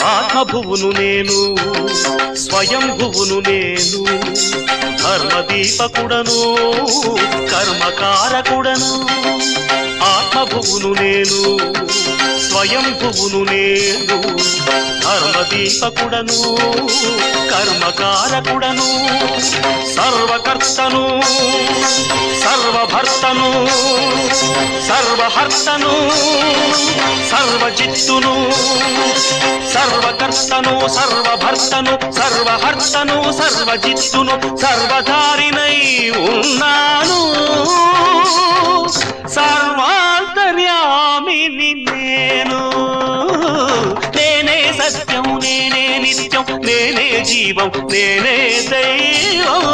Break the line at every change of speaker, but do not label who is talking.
ఆత్మభువును నేను స్వయంభువును నేను ధర్మదీపకుడను కర్మకారకుడను ఆత్మభువును నేను స్వయంభువును నేను ధర్మదీపకుడను కర్మకారకుడను సర్వకర్తను సర్వభర్తను సర్వహర్తను సర్వజిత్తును సర్వకర్తను సర్వభర్తను సర్వహర్తను సర్వజిత్తును సర్వధారినై ఉన్నాను సర్వాంతర్యామిని నేను నేనే సత్యం నేనే నిత్యం నేనే జీవం నేనే దైవం